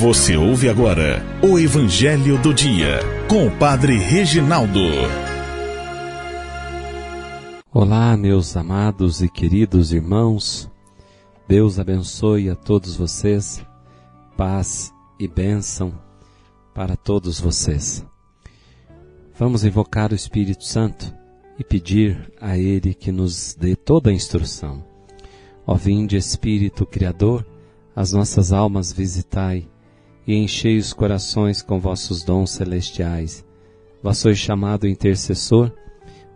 Você ouve agora o Evangelho do Dia, com o Padre Reginaldo. Olá, meus amados e queridos irmãos. Deus abençoe a todos vocês. Paz e bênção para todos vocês. Vamos invocar o Espírito Santo e pedir a Ele que nos dê toda a instrução. Ó vinde, Espírito Criador, as nossas almas visitai, e enchei os corações com vossos dons celestiais. Vós sois chamado intercessor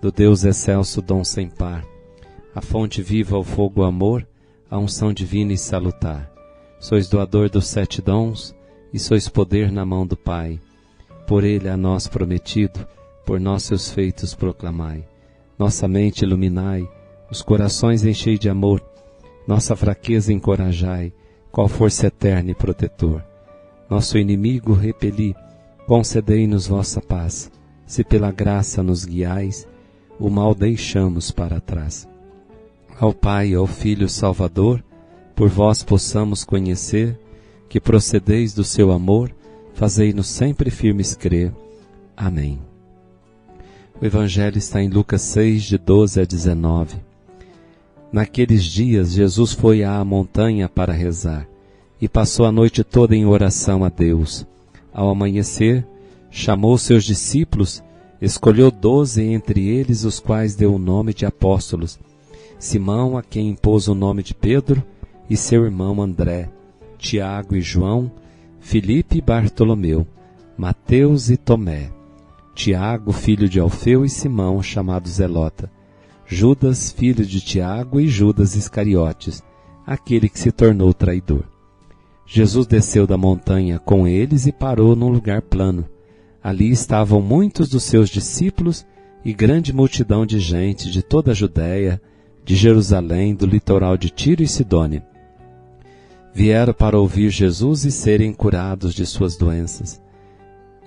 do Deus excelso, dom sem par, a fonte viva, o fogo, o amor, a unção divina e salutar. Sois doador dos 7 dons, e sois poder na mão do Pai. Por Ele a nós prometido, por nossos feitos proclamai. Nossa mente iluminai, os corações enchei de amor, nossa fraqueza encorajai, qual força eterna e protetor. Nosso inimigo repeli, concedei-nos vossa paz, se pela graça nos guiais, o mal deixamos para trás. Ao Pai e ao Filho Salvador, por vós possamos conhecer, que procedeis do seu amor, fazei-nos sempre firmes crer. Amém. O Evangelho está em Lucas 6, de 12 a 19. Naqueles dias, Jesus foi à montanha para rezar, e passou a noite toda em oração a Deus. Ao amanhecer, chamou seus discípulos, escolheu 12 entre eles, os quais deu o nome de apóstolos: Simão, a quem impôs o nome de Pedro, e seu irmão André, Tiago e João, Filipe e Bartolomeu, Mateus e Tomé, Tiago, filho de Alfeu, e Simão, chamado Zelota, Judas, filho de Tiago, e Judas Iscariotes, aquele que se tornou traidor. Jesus desceu da montanha com eles e parou num lugar plano. Ali estavam muitos dos seus discípulos e grande multidão de gente de toda a Judéia, de Jerusalém, do litoral de Tiro e Sidônia. Vieram para ouvir Jesus e serem curados de suas doenças.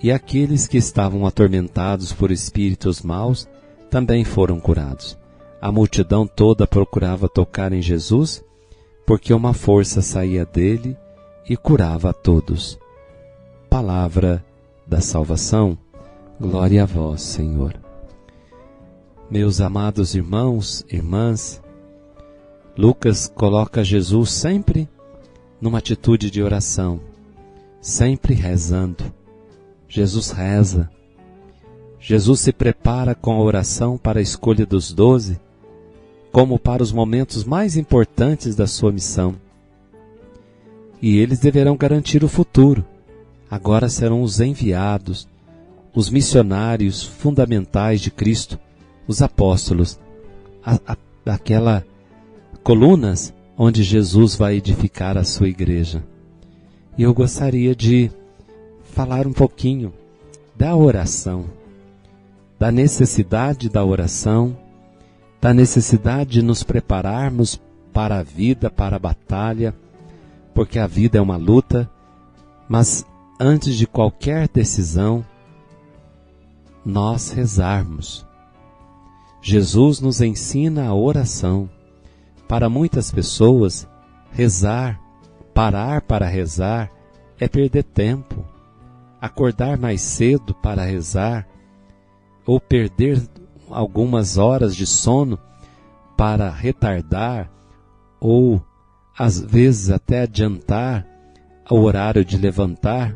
E aqueles que estavam atormentados por espíritos maus também foram curados. A multidão toda procurava tocar em Jesus, porque uma força saía dele e curava a todos. Palavra da salvação. Glória a vós, Senhor. Meus amados irmãos, irmãs, Lucas coloca Jesus sempre numa atitude de oração, sempre rezando. Jesus reza. Jesus se prepara com a oração para a escolha dos 12, como para os momentos mais importantes da sua missão. E eles deverão garantir o futuro. Agora serão os enviados, os missionários fundamentais de Cristo, os apóstolos, aquelas colunas onde Jesus vai edificar a sua igreja. E eu gostaria de falar um pouquinho da oração, da necessidade da oração, da necessidade de nos prepararmos para a vida, para a batalha, porque a vida é uma luta, mas antes de qualquer decisão, nós rezarmos. Jesus nos ensina a oração. Para muitas pessoas, rezar, parar para rezar, é perder tempo. Acordar mais cedo para rezar, ou perder algumas horas de sono para retardar, ou às vezes até adiantar o horário de levantar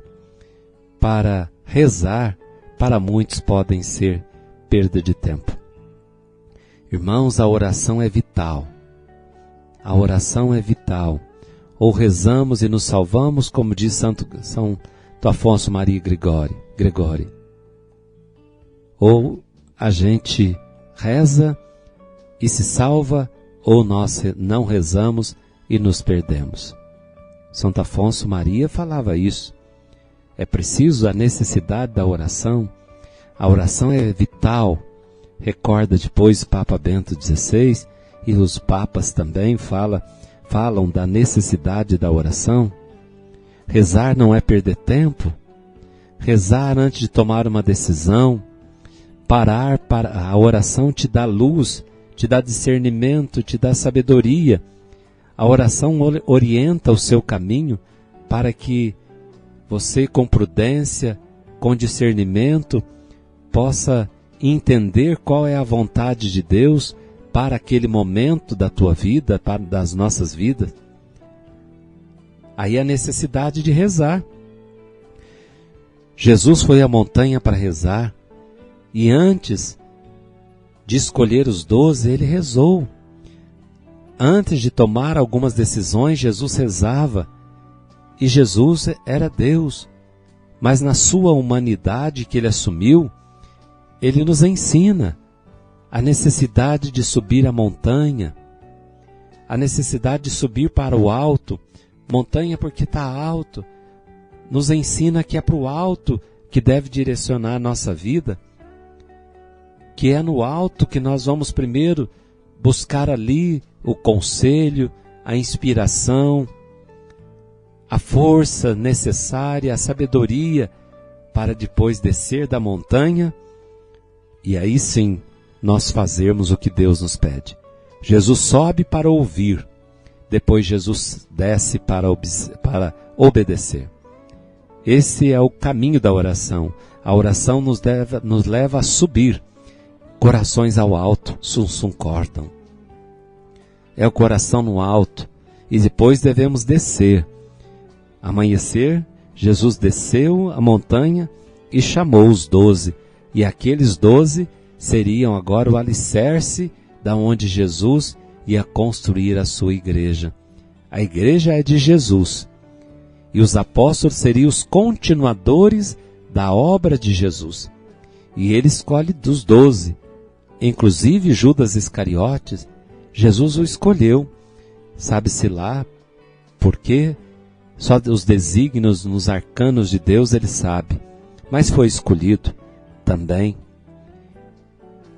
para rezar, para muitos podem ser perda de tempo. Irmãos, a oração é vital. A oração é vital. Ou rezamos e nos salvamos, como diz São Afonso Maria Gregório. Ou a gente reza e se salva, ou nós não rezamos e nos perdemos. Santo Afonso Maria falava isso. É preciso a necessidade da oração. A oração é vital. Recorda depois Papa Bento XVI, e os papas também falam da necessidade da oração. Rezar não é perder tempo. Rezar antes de tomar uma decisão. Parar para a oração te dá luz, te dá discernimento, te dá sabedoria. A oração orienta o seu caminho para que você com prudência, com discernimento, possa entender qual é a vontade de Deus para aquele momento da tua vida, das nossas vidas. Aí a necessidade de rezar. Jesus foi à montanha para rezar, e antes de escolher os 12, ele rezou. Antes de tomar algumas decisões, Jesus rezava, e Jesus era Deus, mas na sua humanidade que ele assumiu, ele nos ensina a necessidade de subir a montanha, a necessidade de subir para o alto. Montanha porque está alto, nos ensina que é para o alto que deve direcionar a nossa vida, que é no alto que nós vamos primeiro buscar ali o conselho, a inspiração, a força necessária, a sabedoria para depois descer da montanha e aí sim nós fazermos o que Deus nos pede. Jesus sobe para ouvir, depois Jesus desce para obedecer. Esse é o caminho da oração. A oração nos leva a subir, corações ao alto, sum cortam. É o coração no alto, e depois devemos descer. Amanhecer, Jesus desceu a montanha e chamou os 12, e aqueles 12 seriam agora o alicerce da onde Jesus ia construir a sua igreja. A igreja é de Jesus, e os apóstolos seriam os continuadores da obra de Jesus. E ele escolhe dos 12, inclusive Judas Iscariotes, Jesus o escolheu. Sabe-se lá por quê? Só os desígnios nos arcanos de Deus ele sabe, mas foi escolhido também.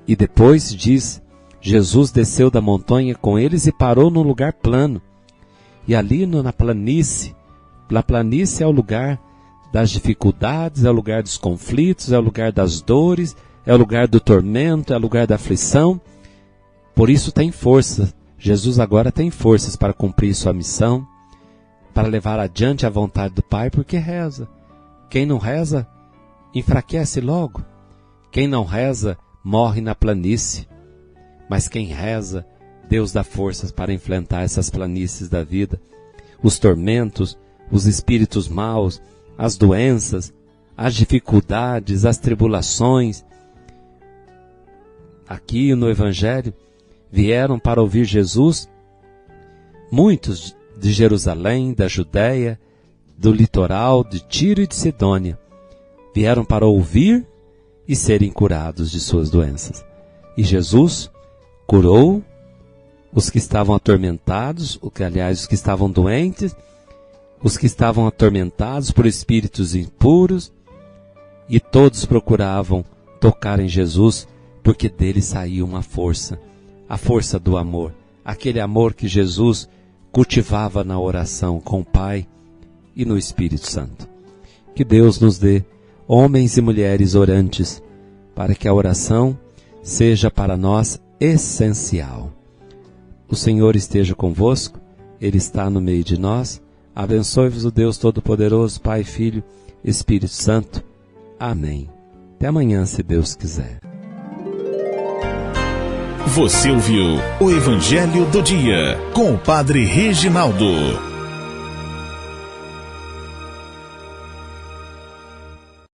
E depois diz, Jesus desceu da montanha com eles e parou num lugar plano. E ali na planície é o lugar das dificuldades, é o lugar dos conflitos, é o lugar das dores, é o lugar do tormento, é o lugar da aflição. Por isso tem força. Jesus agora tem forças para cumprir sua missão, para levar adiante a vontade do Pai, porque reza. Quem não reza, enfraquece logo. Quem não reza, morre na planície. Mas quem reza, Deus dá forças para enfrentar essas planícies da vida. Os tormentos, os espíritos maus, as doenças, as dificuldades, as tribulações. Aqui no Evangelho, vieram para ouvir Jesus muitos de Jerusalém, da Judéia, do litoral, de Tiro e de Sidônia. Vieram para ouvir e serem curados de suas doenças. E Jesus curou os que estavam atormentados, os que estavam doentes, os que estavam atormentados por espíritos impuros, e todos procuravam tocar em Jesus, porque dele saía uma força, a força do amor, aquele amor que Jesus cultivava na oração com o Pai e no Espírito Santo. Que Deus nos dê homens e mulheres orantes, para que a oração seja para nós essencial. O Senhor esteja convosco, Ele está no meio de nós. Abençoe-vos o Deus Todo-Poderoso, Pai, Filho, Espírito Santo. Amém. Até amanhã, se Deus quiser. Você ouviu o Evangelho do Dia, com o Padre Reginaldo.